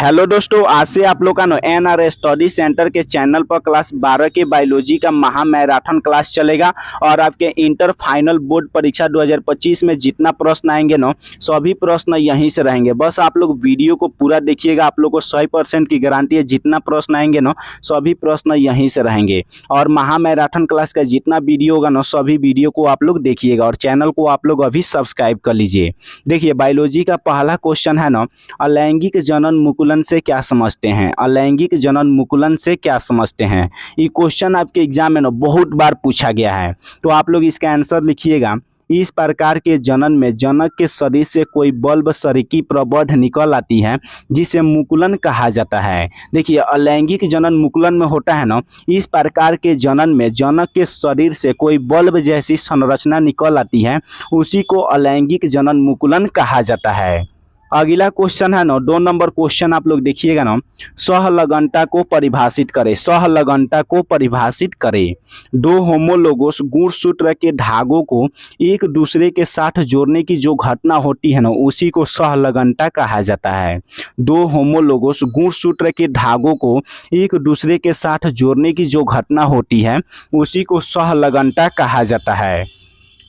Hello दोस्तों, आज से आप लोग का एनआर स्टडी सेंटर के चैनल पर क्लास 12 के बायोलॉजी का महा मैराथन क्लास चलेगा। और आपके इंटर फाइनल बोर्ड परीक्षा 2025 में जितना प्रश्न आएंगे ना, सभी प्रश्न यहीं से रहेंगे। बस आप लोग वीडियो को पूरा देखिएगा, आप लोग को 100% की गारंटी है। जितना प्रश्न आएंगे ना, सभी प्रश्न यहीं से रहेंगे। और महा मैराथन क्लास का जितना वीडियो होगा ना, सभी वीडियो को आप लोग देखिएगा और चैनल को आप लोग अभी सब्सक्राइब कर लीजिए। देखिए, बायोलॉजी का पहला क्वेश्चन है ना, अलैंगिक जनन मुकुलन से क्या समझते हैं। अलैंगिक जनन मुकुलन से क्या समझते हैं, ये क्वेश्चन आपके एग्जाम में ना बहुत बार पूछा गया है। तो आप लोग इसका आंसर लिखिएगा। इस प्रकार के जनन में जनक के शरीर से कोई बल्ब सरिकी प्रबंध निकल आती है, जिसे मुकुलन कहा जाता है। देखिए, अलैंगिक जनन मुकुलन में होता है ना, इस प्रकार के जनन में जनक के शरीर से कोई बल्ब जैसी संरचना निकल आती है, उसी को अलैंगिक जनन मुकुलन कहा जाता है। अगला क्वेश्चन है ना, 2 नंबर क्वेश्चन आप लोग देखिएगा ना। सहलगनता को परिभाषित करें। सहलगनता को परिभाषित करें। 2 होमोलोगस गुणसूत्र के धागों को एक दूसरे के साथ जोड़ने की जो घटना होती है ना, उसी को सहलगनता कहा जाता है। 2 होमोलोगस गुणसूत्र के धागों को एक दूसरे के साथ जोड़ने की जो घटना होती है, उसी को सहलगनता कहा जाता है।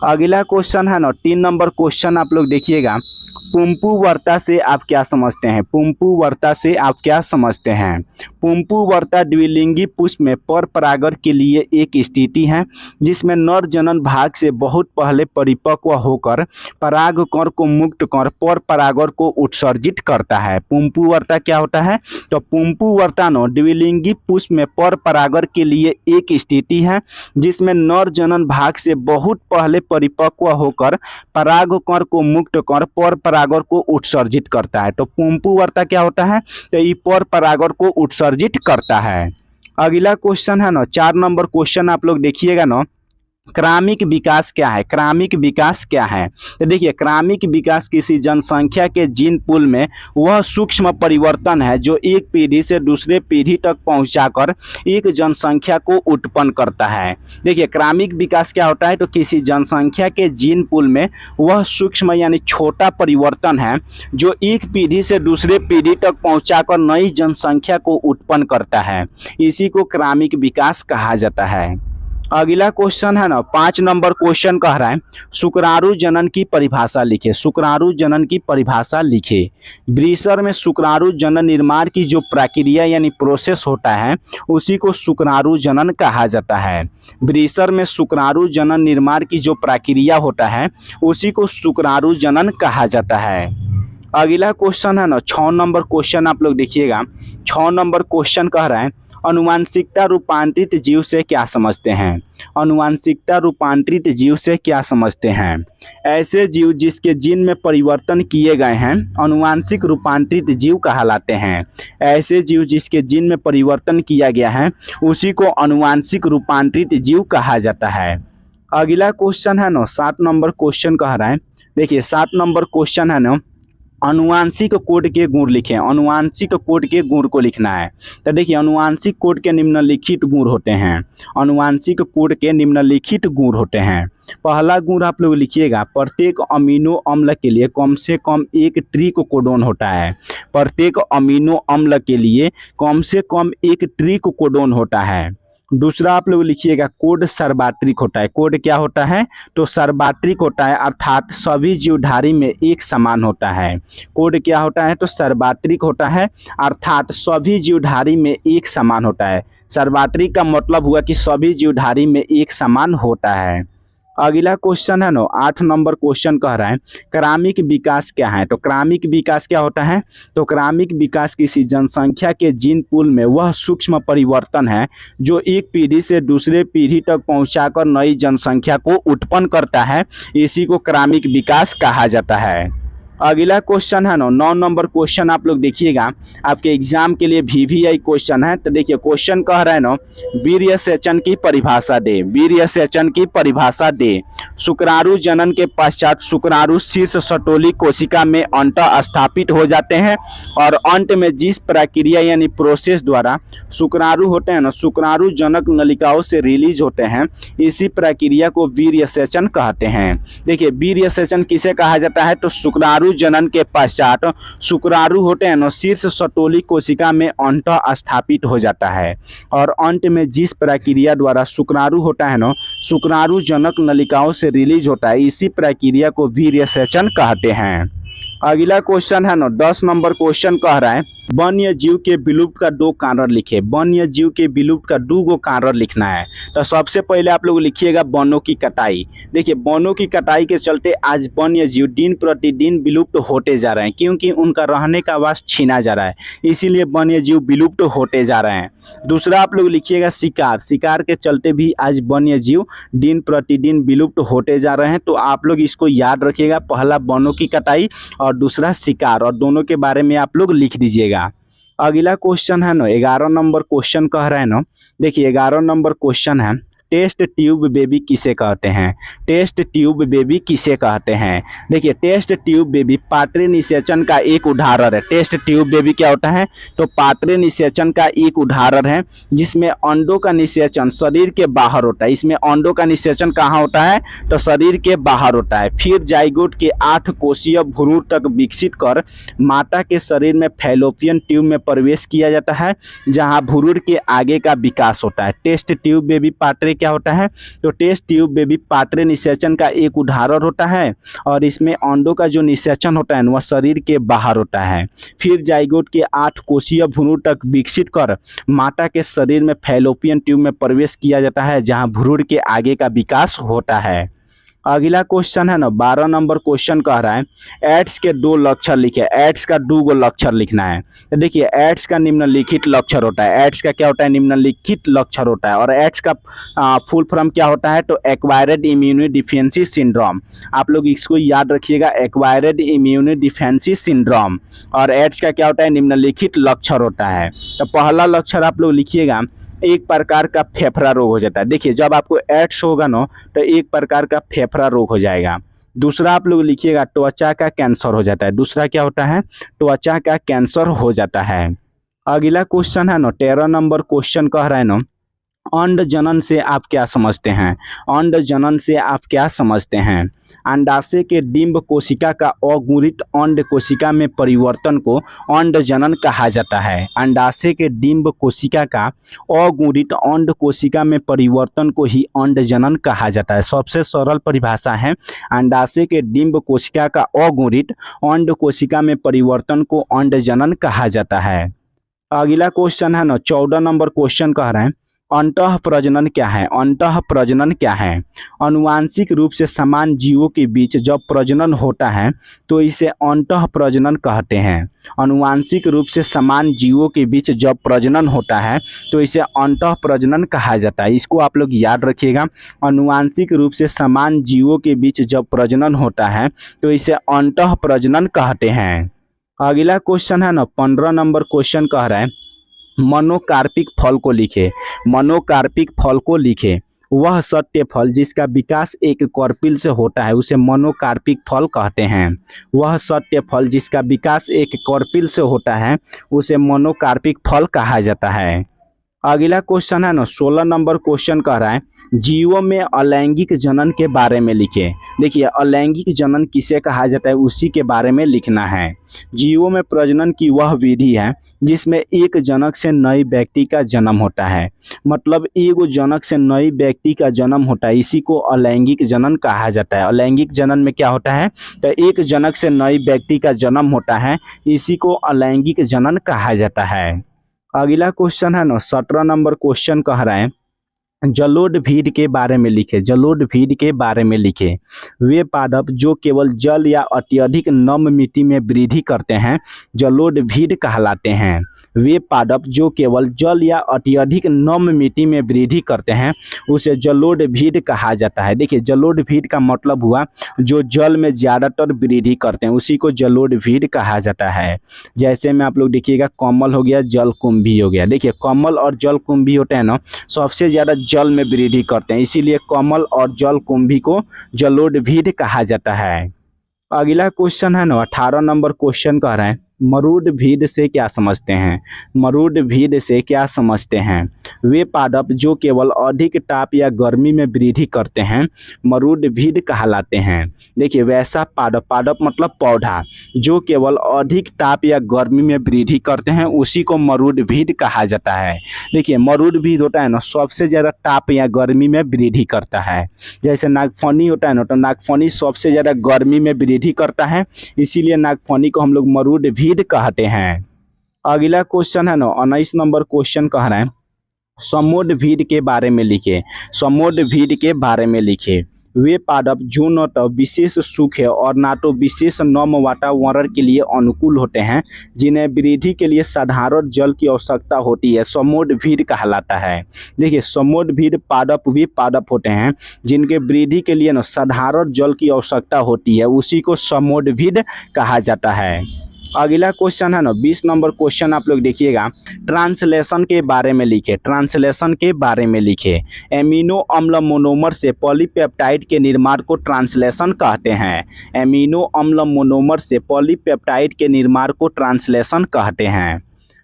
अगला क्वेश्चन है ना, 3 नंबर क्वेश्चन आप लोग देखिएगा। पुंपुवर्ता से आप क्या समझते हैं। पुंपुवर्ता से आप क्या समझते हैं। पुंपुवर्ता द्विलिंगी पुष्प में पर परागण के लिए एक स्थिति है, जिसमें नर जनन भाग से बहुत पहले परिपक्व होकर परागकण को मुक्त कर पर परागण को उत्सर्जित करता है। पुंपुवर्ता क्या होता है, तो पुंपुवर्ता द्विलिंगी पुष्प में पर परागण के लिए एक स्थिति है, जिसमें नर जनन भाग से बहुत पहले परिपक्व होकर परागकण को मुक्त कर पर परागण को उत्सर्जित करता है। तो पुंपुवर्ता क्या होता है, तो ये पर परागण को उत्सर्जित करता है। अगला क्वेश्चन है ना, 4 नंबर क्वेश्चन आप लोग देखिएगा ना। क्रमिक विकास क्या है। क्रमिक विकास क्या है, तो देखिए, क्रमिक विकास किसी जनसंख्या के जीन पूल में वह सूक्ष्म परिवर्तन है जो एक पीढ़ी से दूसरे पीढ़ी तक पहुंचाकर एक जनसंख्या को उत्पन्न करता है। देखिए, क्रमिक विकास क्या होता है, तो किसी जनसंख्या के जीन पूल में वह सूक्ष्म यानी छोटा परिवर्तन है जो एक पीढ़ी से दूसरे पीढ़ी तक पहुंचाकर नई जनसंख्या को उत्पन्न करता है, इसी को क्रमिक विकास कहा जाता है। अगला क्वेश्चन है ना, 5 नंबर क्वेश्चन कह रहा है, शुक्राणु जनन की परिभाषा लिखे। शुक्राणु जनन की परिभाषा लिखे। ब्रीसर में शुक्राणु जनन निर्माण की जो प्रक्रिया यानी प्रोसेस होता है, उसी को शुक्राणु जनन कहा जाता है। ब्रीसर में शुक्राणु जनन निर्माण की जो प्रक्रिया होता है, उसी को शुक्राणु जनन कहा जाता है। अगला क्वेश्चन है ना, 6 नंबर क्वेश्चन आप लोग देखिएगा। 6 नंबर क्वेश्चन कह रहा है, अनुवांशिकता रूपांतरित जीव से क्या समझते हैं। अनुवांशिकता रूपांतरित जीव से क्या समझते हैं। ऐसे जीव जिसके जीन में परिवर्तन किए गए हैं अनुवांशिक रूपांतरित जीव कहलाते हैं। ऐसे जीव जिसके जीन में परिवर्तन किया गया है, उसी को अनुवांशिक रूपांतरित जीव कहा जाता है। अगला क्वेश्चन है ना, 7 नंबर क्वेश्चन कह रहा है। देखिए, 7 नंबर क्वेश्चन है ना, अनुवांशिक कोड के गुण लिखें। अनुवांशिक कोड के गुण को लिखना है। तो देखिए, अनुवांशिक कोड के निम्नलिखित गुण होते हैं। अनुवांशिक कोड के निम्नलिखित गुण होते हैं। पहला गुण आप लोग लिखिएगा, प्रत्येक अमीनो अम्ल के लिए कम से कम एक ट्रिक कोडोन होता है। प्रत्येक अमीनो अम्ल के लिए कम से कम एक ट्रिक कोडोन होता है। दूसरा आप लोग लिखिएगा, कोड सार्वत्रिक होता है। कोड क्या होता है, तो सार्वत्रिक होता है, अर्थात सभी जीवधारी में एक समान होता है। कोड क्या होता है, तो सार्वत्रिक होता है, अर्थात सभी जीवधारी में एक समान होता है। सार्वत्रिक का मतलब हुआ कि सभी जीवधारी में एक समान होता है। अगला क्वेश्चन है ना, 8 नंबर क्वेश्चन कह रहा है, क्रमिक विकास क्या है। तो क्रमिक विकास क्या होता है, तो क्रमिक विकास किसी जनसंख्या के जीन पूल में वह सूक्ष्म परिवर्तन है जो एक पीढ़ी से दूसरे पीढ़ी तक पहुंचाकर नई जनसंख्या को उत्पन्न करता है, इसी को क्रमिक विकास कहा जाता है। अगला क्वेश्चन है ना, 9 नंबर क्वेश्चन आप लोग देखिएगा, आपके एग्जाम के लिए VVI क्वेश्चन है। तो देखिए, क्वेश्चन कह रहा है ना, वीर्यसेचन की परिभाषा दे। वीर्यसेचन की परिभाषा दे। शुक्राणु जनन के पश्चात शुक्राणु शीर्ष सटोली कोशिका में अंतः स्थापित हो जाते हैं और अंत में जिस प्रक्रिया यानी प्रोसेस द्वारा शुक्राणु होते हैं ना, शुक्राणु जनक नलिकाओं से रिलीज होते हैं, इसी प्रक्रिया को वीर्यसेचन कहते हैं। देखिए, वीर्यसेचन किसे कहा जाता है, तो शुक्राणु शुक्राणु जनन के पश्चात शुक्राणु होते हैं ना शीर्ष सटोली कोशिका में अंतः स्थापित हो जाता है और अंत में जिस प्रक्रिया द्वारा शुक्राणु होता है ना शुक्राणु जनक नलिकाओं से रिलीज होता है, इसी प्रक्रिया को वीर्यसेचन कहते हैं। अगला क्वेश्चन है ना 10 नंबर क्वेश्चन कह रहा है वन्य जीव के विलुप्त का 2 कारण लिखे। वन्य जीव के विलुप्त का 2 कारण लिखना है। तो सबसे पहले आप लोग लिखिएगा वनों की कटाई। देखिए वनों की कटाई के चलते आज वन्य जीव दिन प्रतिदिन विलुप्त होते जा रहे हैं, क्योंकि उनका रहने का आवास छीना जा रहा है, इसीलिए वन्य जीव विलुप्त होते जा रहे हैं। दूसरा आप लोग लिखिएगा शिकार। शिकार के चलते भी आज वन्य जीव दिन प्रतिदिन विलुप्त होते जा रहे हैं। तो आप लोग इसको याद रखिएगा, पहला वनों की कटाई और दूसरा शिकार, और दोनों के बारे में आप लोग लिख दीजिएगा। अगला क्वेश्चन है ना 11 नंबर क्वेश्चन कह रहा है ना, देखिए 11 नंबर क्वेश्चन है टेस्ट ट्यूब बेबी किसे कहते हैं। टेस्ट ट्यूब बेबी किसे कहते हैं। देखिए टेस्ट ट्यूब बेबी पात्रे निषेचन का एक उदाहरण है। टेस्ट ट्यूब बेबी क्या होता है, तो पात्रे निषेचन का एक उदाहरण है, जिसमें अंडों का निषेचन शरीर के बाहर होता है। इसमें अंडों का निषेचन कहाँ होता है, तो शरीर के बाहर होता है। फिर जाइगोट के 8 कोशीय भ्रूण तक विकसित कर माता के शरीर में फैलोपियन ट्यूब में प्रवेश किया जाता है, जहाँ भ्रूण के आगे का विकास होता है। टेस्ट ट्यूब बेबी पात्रे क्या होता है, तो टेस्ट ट्यूब बेबी पात्रे निषेचन का एक उदाहरण होता है, और इसमें अंडों का जो निषेचन होता है वह शरीर के बाहर होता है। फिर जाइगोट के 8 कोशीय भ्रूण तक विकसित कर माता के शरीर में फैलोपियन ट्यूब में प्रवेश किया जाता है, जहां भ्रूण के आगे का विकास होता है। अगला क्वेश्चन है ना 12 नंबर क्वेश्चन कह रहा है एड्स के 2 लक्षण लिखे। एड्स का 2 लक्षण लिखना है। तो देखिए एड्स का निम्नलिखित लक्षण होता है। एड्स का क्या होता है, निम्नलिखित लक्षण होता है। और एड्स का फुल फॉर्म क्या होता है, तो एक्वायर्ड इम्यूनो डिफिशियंसी सिंड्रोम। आप लोग इसको याद रखिएगा, एक्वायर्ड इम्यूनो डिफिशियंसी सिंड्रोम। और एड्स का क्या होता है, निम्नलिखित लक्षण होता है। तो पहला लक्षण आप लोग लिखिएगा, एक प्रकार का फेफड़ा रोग हो जाता है। देखिए जब आपको एड्स होगा ना तो एक प्रकार का फेफड़ा रोग हो जाएगा। दूसरा आप लोग लिखिएगा त्वचा का कैंसर हो जाता है। दूसरा क्या होता है, त्वचा का कैंसर हो जाता है। अगला क्वेश्चन है ना 13 नंबर क्वेश्चन कह रहा है ना अंड जनन से आप क्या समझते हैं। अंड जनन से आप क्या समझते हैं। अंडाशय के डिंब कोशिका का अगुणित अंड कोशिका में परिवर्तन को अंड जनन कहा जाता है। अंडाशय के डिंब कोशिका का अगुणित अंड कोशिका में परिवर्तन को ही अंड जनन कहा जाता है। सबसे सरल परिभाषा है, अंडाशय के डिंब कोशिका का अगुणित अंड कोशिका में परिवर्तन को अंड जनन कहा जाता है। अगला क्वेश्चन है ना 14 नंबर क्वेश्चन कह रहे हैं अंतः प्रजनन क्या है। अंतः प्रजनन क्या है। अनुवांशिक रूप से समान जीवों के बीच जब प्रजनन होता है तो इसे अंतः प्रजनन कहते हैं। अनुवांशिक रूप से समान जीवों के बीच जब प्रजनन होता है तो इसे अंतः प्रजनन कहा जाता है। इसको आप लोग याद रखिएगा, अनुवांशिक रूप से समान जीवों के बीच जब प्रजनन होता है तो इसे अंतः प्रजनन कहते हैं। अगला क्वेश्चन है ना 15 नंबर क्वेश्चन कह रहा है मनोकार्पिक फल को लिखे। मनोकार्पिक फल को लिखे। वह सत्य फल जिसका विकास एक कार्पिल से होता है उसे मनोकार्पिक फल कहते हैं। वह सत्य फल जिसका विकास एक कार्पिल से होता है उसे मनोकार्पिक फल कहा जाता है। अगला क्वेश्चन है ना 16 नंबर क्वेश्चन कह रहा है जीवों में अलैंगिक जनन के बारे में लिखे। देखिए अलैंगिक जनन किसे कहा जाता है उसी के बारे में लिखना है। जीवों में प्रजनन की वह विधि है जिसमें एक जनक से नए व्यक्ति का जन्म होता है। मतलब एक जनक से नए व्यक्ति का जन्म होता है, इसी को अलैंगिक जनन कहा जाता है। अलैंगिक जनन में क्या होता है, तो एक जनक से नए व्यक्ति का जन्म होता है, इसी को अलैंगिक जनन कहा जाता है। अगला क्वेश्चन है ना 17 नंबर क्वेश्चन कह रहा है जलोढ़ भीड़ के बारे में लिखे। जलोढ़ भीड़ के बारे में लिखे। वे पादप जो केवल जल या अत्यधिक नम मिट्टी में वृद्धि करते हैं जलोढ़ भीड़ कहलाते हैं। वे पादप जो केवल जल या अत्यधिक नम मिट्टी में वृद्धि करते हैं उसे जलोढ़ भीड़ कहा जाता है। देखिए जलोढ़ भीड़ का मतलब हुआ जो जल में ज़्यादातर वृद्धि करते हैं, उसी को जलोढ़ भीड़ कहा जाता है। जैसे में आप लोग देखिएगा कमल हो गया, जलकुंभी हो गया। देखिए कमल और जलकुंभी होते हैं ना सबसे ज़्यादा जल में वृद्धि करते हैं, इसीलिए कमल और जलकुंभी को जलोढ़ भीड़ कहा जाता है। अगला क्वेश्चन है ना 18 नंबर क्वेश्चन कह रहे हैं मरूडभीड से क्या समझते हैं? मरूडभीड से क्या समझते हैं? वे पादप जो केवल अधिक ताप या गर्मी में वृद्धि करते हैं मरूडभीड कहलाते हैं। देखिए वैसा पादप, पादप मतलब पौधा, जो केवल अधिक ताप या गर्मी में वृद्धि करते हैं उसी को मरूडभीड कहा जाता है। देखिए मरूडभीड होता है ना, सबसे ज़्यादा ताप या गर्मी में वृद्धि करता है। जैसे नागफनी होता है ना, तो नागफनी सबसे ज़्यादा गर्मी में वृद्धि करता है, इसीलिए नागफनी को हम लोग मरूडभीड कहते हैं। अगला क्वेश्चन है ना 19 नंबर क्वेश्चन कह रहे हैं समोडभीड के बारे में लिखे। समोडभीड के बारे में लिखे। वे पादप जो न तो विशेष सूखे और ना तो विशेष नम वातावरण के लिए अनुकूल होते हैं, जिन्हें वृद्धि के लिए साधारण जल की आवश्यकता होती है, समोडभीड कहलाता है। देखिए समोडभीड पादप वे पादप होते हैं जिनके वृद्धि के लिए न साधारण जल की आवश्यकता होती है, उसी को समोडभीड कहा जाता है। अगला क्वेश्चन है ना 20 नंबर क्वेश्चन आप लोग देखिएगा, ट्रांसलेशन के बारे में लिखे। ट्रांसलेशन के बारे में लिखे। एमिनो अम्ल मोनोमर से पॉलीपेप्टाइड के निर्माण को ट्रांसलेशन कहते हैं। एमिनो अम्ल मोनोमर से पॉलीपेप्टाइड के निर्माण को ट्रांसलेशन कहते हैं।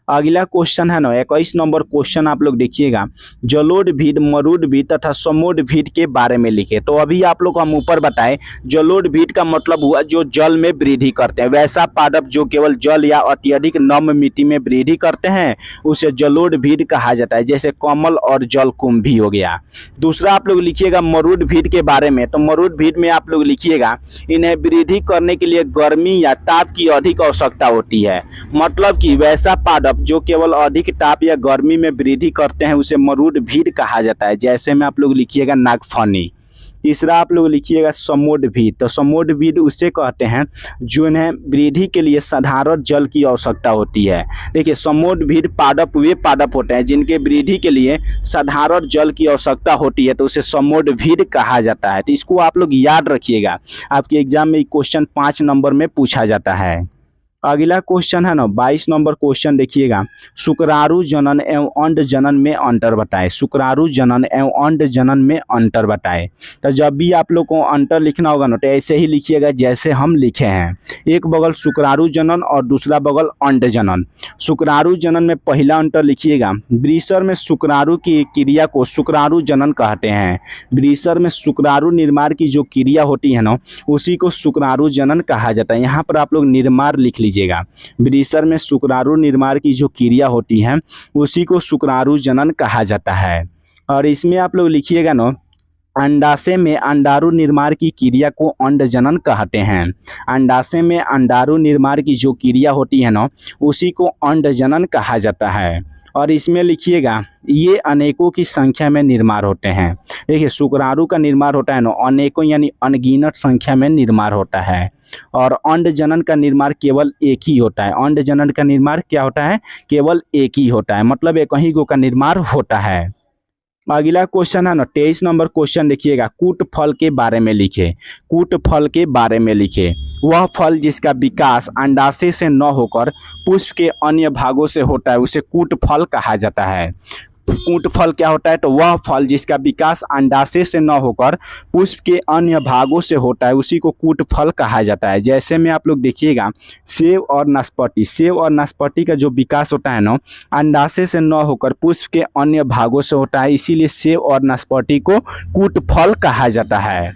अगला क्वेश्चन है ना 21 नंबर क्वेश्चन आप लोग देखिएगा, जलोढ़ मरूडभीड तथा समोडभीड के बारे में लिखे। तो अभी आप लोग को हम ऊपर बताए जलोढ़ का मतलब हुआ जो जल में वृद्धि करते हैं, वैसा पादप जो केवल जल या अत्यधिक नम मिट्टी में वृद्धि करते हैं उसे जलोढ़ कहा जाता है, जैसे कमल और जलकुंभी हो गया। दूसरा आप लोग लिखिएगा मरूडभीड के बारे में। तो मरूडभीड में आप लोग लिखिएगा, इन्हें वृद्धि करने के लिए गर्मी या ताप की अधिक आवश्यकता होती है, मतलब कि वैसा पादप जो केवल अधिक ताप या गर्मी में वृद्धि करते हैं उसे मरूडभीड कहा जाता है, जैसे में आप लोग लिखिएगा नागफनी। तीसरा आप लोग लिखिएगा समोडभीड। तो समोडभीड उसे कहते हैं जो इन्हें वृद्धि के लिए साधारण जल की आवश्यकता होती है। देखिए समोडभीड पादप वे पादप होते हैं जिनके वृद्धि के लिए साधारण जल की आवश्यकता होती है, तो उसे समोडभीड कहा जाता है। तो इसको आप लोग याद रखिएगा, आपके एग्जाम में क्वेश्चन 5 नंबर में पूछा जाता है। अगला क्वेश्चन है ना 22 नंबर क्वेश्चन देखिएगा, शुक्राणु जनन एवं अंड जनन में अंतर बताएं। शुक्राणु जनन एवं अंड जनन में अंतर बताएं। तो जब भी आप लोग को अंतर लिखना होगा ना तो ऐसे ही लिखिएगा जैसे हम लिखे हैं, एक बगल शुक्राणु जनन और दूसरा बगल अंड जनन। शुक्राणु जनन में पहला अंतर लिखिएगा, वृषण में शुक्राणु की क्रिया को शुक्राणु जनन कहते हैं। वृषण में शुक्राणु निर्माण की जो क्रिया होती है ना उसी को शुक्राणु जनन कहा जाता है। यहाँ पर आप लोग निर्माण लिख लीजिएगा, वृषण में शुक्राणु निर्माण की जो क्रिया होती है उसी को शुक्राणु जनन कहा जाता है। और इसमें आप लोग लिखिएगा ना अंडाशय में अंडाणु निर्माण की क्रिया को अंड जनन कहते हैं। अंडाशय में अंडाणु निर्माण की जो क्रिया होती है ना उसी को अंड जनन कहा जाता है। और इसमें लिखिएगा ये अनेकों की संख्या में निर्माण होते हैं। देखिए शुक्राणु का निर्माण होता है ना अनेकों यानी अनगिनत संख्या में निर्माण होता है, और अंड जनन का निर्माण केवल एक ही होता है। अंड जनन का निर्माण क्या होता है? केवल एक ही होता है, मतलब एक ही गो का निर्माण होता है। अगला क्वेश्चन है ना 23 नंबर क्वेश्चन देखिएगा, कूट फल के बारे में लिखे। कूट फल के बारे में लिखे। वह फल जिसका विकास अंडाशय से न होकर पुष्प के अन्य भागों से होता है उसे कूट फल कहा जाता है। कूट फल क्या होता है? तो वह फल जिसका विकास अंडाशय से न होकर पुष्प के अन्य भागों से होता है उसी को कूट फल कहा जाता है। जैसे में आप लोग देखिएगा सेब और नाशपाती, सेब और नाशपाती का जो विकास होता है ना अंडाशय से न होकर पुष्प के अन्य भागों से होता है, इसीलिए सेब और नाशपाती को कूट फल कहा जाता है।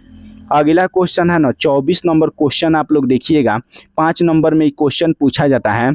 अगला क्वेश्चन है ना 24 नंबर क्वेश्चन आप लोग देखिएगा, 5 नंबर में क्वेश्चन पूछा जाता है,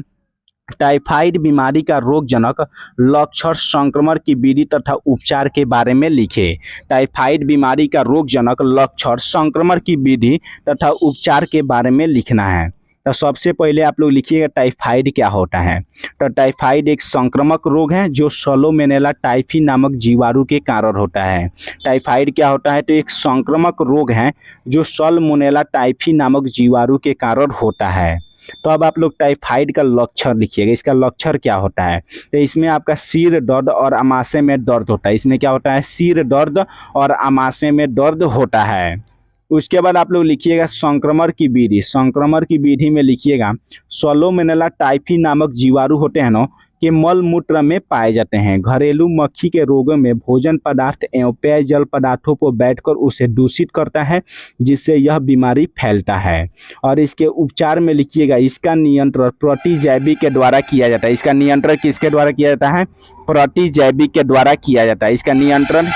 टाइफाइड बीमारी का रोगजनक लक्षण संक्रमण की विधि तथा उपचार के बारे में लिखे। टाइफाइड बीमारी का रोगजनक लक्षण संक्रमण की विधि तथा उपचार के बारे में लिखना है। तो सबसे पहले आप लोग लिखिएगा टाइफाइड क्या होता है। तो टाइफाइड एक संक्रामक रोग है जो सैल्मोनेला टाइफी नामक जीवाणु के कारण होता है। टाइफाइड क्या होता है? तो एक संक्रामक रोग है जो सैल्मोनेला टाइफी नामक जीवाणु के कारण होता है। तो अब आप लोग टाइफाइड का लक्षण लिखिएगा, इसका लक्षण क्या होता है? तो इसमें आपका सिर दर्द और आमाशय में दर्द होता है। इसमें क्या होता है? सिर दर्द और आमाशय में दर्द होता है। उसके बाद आप लोग लिखिएगा संक्रमण की विधि। संक्रमण की विधि में लिखिएगा सैल्मोनेला टाइफी नामक जीवाणु होते हैं ना के मल मूत्र में पाए जाते हैं। घरेलू मक्खी के रोगों में भोजन पदार्थ एवं पेयजल पदार्थों पर बैठकर उसे दूषित करता है, जिससे यह बीमारी फैलता है। और इसके उपचार में लिखिएगा, इसका नियंत्रण प्रतिजैविक के द्वारा किया जाता है। इसका नियंत्रण किसके द्वारा किया जाता है? प्रतिजैविक के द्वारा किया जाता है। इसका नियंत्रण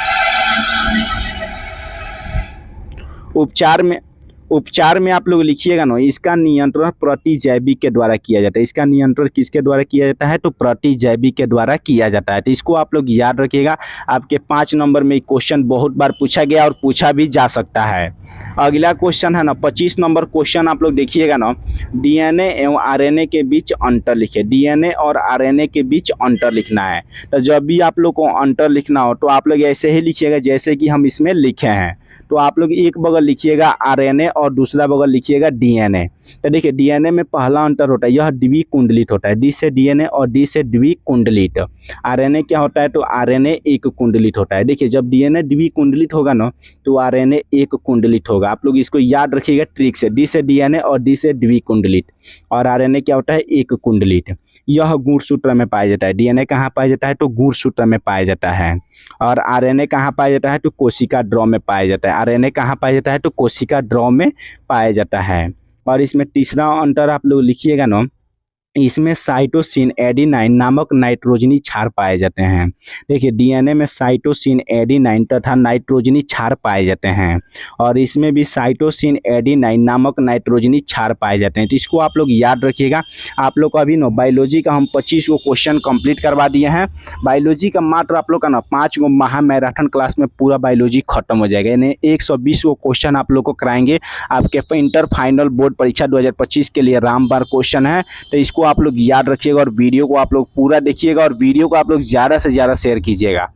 उपचार में आप लोग लिखिएगा ना, इसका नियंत्रण प्रतिजैविक के द्वारा किया जाता है। इसका नियंत्रण किसके द्वारा किया जाता है? तो प्रतिजैविक के द्वारा किया जाता है। तो इसको आप लोग याद रखिएगा। आपके 5 नंबर में क्वेश्चन बहुत बार पूछा गया और पूछा भी जा सकता है। अगला क्वेश्चन है ना 25 नंबर क्वेश्चन, आप लोग देखिएगा ना, डीएनए एवं आरएनए के बीच अंतर लिखे। डीएनए और आरएनए के बीच अंतर लिखना है। तो जब भी आप लोग को अंतर लिखना हो तो आप लोग ऐसे ही लिखिएगा जैसे कि हम इसमें लिखे हैं। तो आप लोग एक बगल लिखिएगा आरएनए और दूसरा बगल लिखिएगा डीएनए। तो देखिए डीएनए में पहला अंतर होता है, यह द्विकुंडलित होता है। डी से डीएनए और डी से द्विकुंडलित। आरएनए क्या होता है? तो आरएनए एक कुंडलित होता है। देखिए जब डीएनए द्विकुंडलित होगा ना तो आरएनए एक कुंडलित होगा। आप लोग इसको याद रखिएगा ट्रिक से, डी से डीएनए और डी से द्विकुंडलित। और आरएनए क्या होता है? एक कुंडलित। यह गुणसूत्र में पाया जाता है। डीएनए कहाँ पाया जाता है? तो गुणसूत्र में पाया जाता है। और आरएनए कहाँ पाया जाता है? तो कोशिका ड्रॉ में पाया जाता है। आरएनए कहाँ पाया जाता है? तो कोशिका ड्रॉ में पाया जाता है। और इसमें तीसरा अंतर आप लोग लिखिएगा ना, इसमें साइटोसिन एडेनाइन नामक नाइट्रोजनी क्षार पाए जाते हैं। देखिए डीएनए में साइटोसिन एडेनाइन तथा नाइट्रोजनी क्षार पाए जाते हैं और इसमें भी साइटोसिन एडेनाइन नामक नाइट्रोजनी क्षार पाए जाते हैं। तो इसको आप लोग याद रखिएगा। आप लोग को अभी ना बायोलॉजी का हम 25 गो क्वेश्चन कंप्लीट करवा दिए हैं। बायोलॉजी का मात्र आप लोग का ना 5 गो महा मैराथन क्लास में पूरा बायोलॉजी खत्म हो जाएगा। यानी 120 गो क्वेश्चन आप लोग को कराएंगे। आपके इंटर फाइनल बोर्ड परीक्षा 2025 के लिए रामबार क्वेश्चन है। तो इसको आप लोग याद रखिएगा और वीडियो को आप लोग पूरा देखिएगा और वीडियो को आप लोग ज़्यादा से ज़्यादा शेयर कीजिएगा।